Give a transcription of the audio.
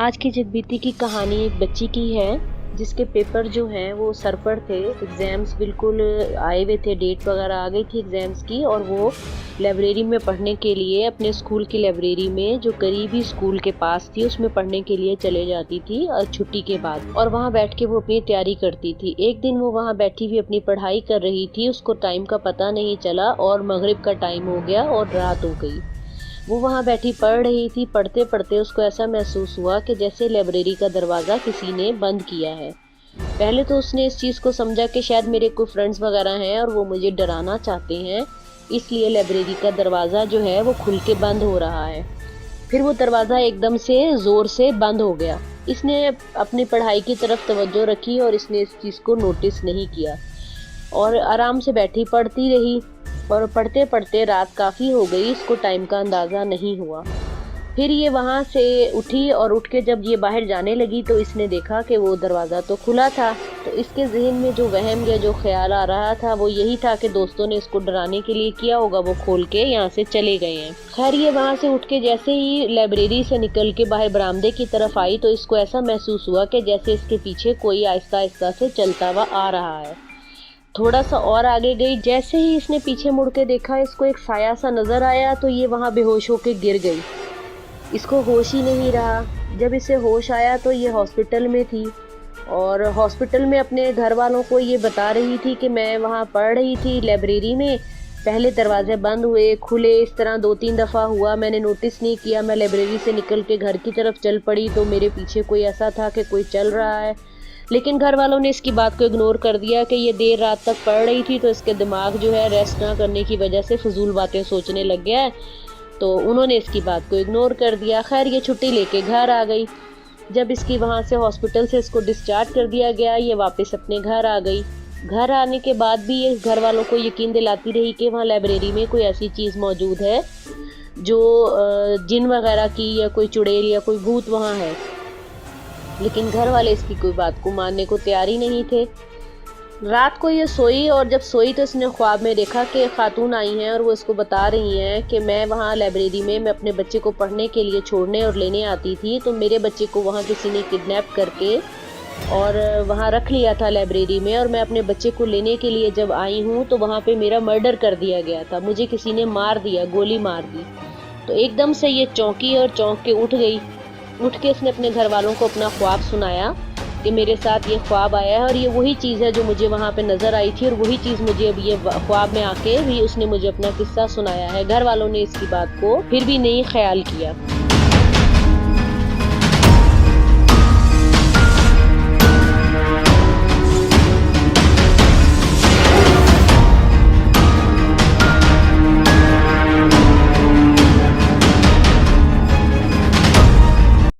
आज की जिस बीती की कहानी एक बच्ची की है जिसके पेपर जो हैं वो सर पर थे। एग्ज़ाम्स बिल्कुल आए हुए थे, डेट वगैरह आ गई थी एग्ज़ाम्स की, और वो लाइब्रेरी में पढ़ने के लिए अपने स्कूल की लाइब्रेरी में जो करीबी स्कूल के पास थी उसमें पढ़ने के लिए चले जाती थी छुट्टी के बाद, और वहाँ बैठ के वो अपनी तैयारी करती थी। एक दिन वो वहाँ बैठी हुई अपनी पढ़ाई कर रही थी, उसको टाइम का पता नहीं चला और मगरिब का टाइम हो गया और रात हो गई। वो वहाँ बैठी पढ़ रही थी। पढ़ते पढ़ते उसको ऐसा महसूस हुआ कि जैसे लाइब्रेरी का दरवाज़ा किसी ने बंद किया है। पहले तो उसने इस चीज़ को समझा कि शायद मेरे कोई फ्रेंड्स वगैरह हैं और वो मुझे डराना चाहते हैं, इसलिए लाइब्रेरी का दरवाज़ा जो है वो खुल के बंद हो रहा है। फिर वो दरवाज़ा एकदम से ज़ोर से बंद हो गया। इसने अपनी पढ़ाई की तरफ तवज्जो रखी और इसने इस चीज़ को नोटिस नहीं किया और आराम से बैठी पढ़ती रही। और पढ़ते पढ़ते रात काफ़ी हो गई, इसको टाइम का अंदाज़ा नहीं हुआ। फिर ये वहाँ से उठी और उठ के जब ये बाहर जाने लगी तो इसने देखा कि वो दरवाज़ा तो खुला था। तो इसके ज़हन में जो वहम या जो ख्याल आ रहा था वो यही था कि दोस्तों ने इसको डराने के लिए किया होगा, वो खोल के यहाँ से चले गए हैं। खैर ये वहाँ से उठ के जैसे ही लाइब्रेरी से निकल के बाहर बरामदे की तरफ आई तो इसको ऐसा महसूस हुआ कि जैसे इसके पीछे कोई आहिस्ता आहिस्ता से चलता हुआ आ रहा है। थोड़ा सा और आगे गई, जैसे ही इसने पीछे मुड़ के देखा इसको एक साया सा नज़र आया तो ये वहाँ बेहोश होके गिर गई। इसको होश ही नहीं रहा। जब इसे होश आया तो ये हॉस्पिटल में थी और हॉस्पिटल में अपने घर वालों को ये बता रही थी कि मैं वहाँ पढ़ रही थी लाइब्रेरी में, पहले दरवाजे बंद हुए खुले, इस तरह 2-3 दफ़ा हुआ, मैंने नोटिस नहीं किया। मैं लाइब्रेरी से निकल के घर की तरफ चल पड़ी तो मेरे पीछे कोई ऐसा था कि कोई चल रहा है। लेकिन घर वालों ने इसकी बात को इग्नोर कर दिया कि ये देर रात तक पढ़ रही थी तो इसके दिमाग जो है रेस्ट ना करने की वजह से फजूल बातें सोचने लग गया है, तो उन्होंने इसकी बात को इग्नोर कर दिया। खैर ये छुट्टी लेके घर आ गई। जब इसकी वहाँ से हॉस्पिटल से इसको डिस्चार्ज कर दिया गया, ये वापस अपने घर आ गई। घर आने के बाद भी ये घर वालों को यकीन दिलाती रही कि वहाँ लाइब्रेरी में कोई ऐसी चीज़ मौजूद है जो जिन वगैरह की या कोई चुड़ैल या कोई भूत वहाँ है। लेकिन घर वाले इसकी कोई बात को मानने को तैयार ही नहीं थे। रात को ये सोई और जब सोई तो इसने ख्वाब में देखा कि खातून आई हैं और वो इसको बता रही हैं कि मैं वहाँ लाइब्रेरी में मैं अपने बच्चे को पढ़ने के लिए छोड़ने और लेने आती थी, तो मेरे बच्चे को वहाँ किसी ने किडनैप करके और वहाँ रख लिया था लाइब्रेरी में, और मैं अपने बच्चे को लेने के लिए जब आई हूँ तो वहाँ पे मेरा मर्डर कर दिया गया था, मुझे किसी ने मार दिया, गोली मार दी। तो एकदम से ये चौंकी और चौंक के उठ गई। उठ के इसने अपने घर वालों को अपना ख्वाब सुनाया कि मेरे साथ ये ख्वाब आया है और ये वही चीज़ है जो मुझे वहाँ पे नज़र आई थी और वही चीज़ मुझे अब ये ख्वाब में आके भी उसने मुझे अपना किस्सा सुनाया है। घर वालों ने इसकी बात को फिर भी नहीं ख्याल किया।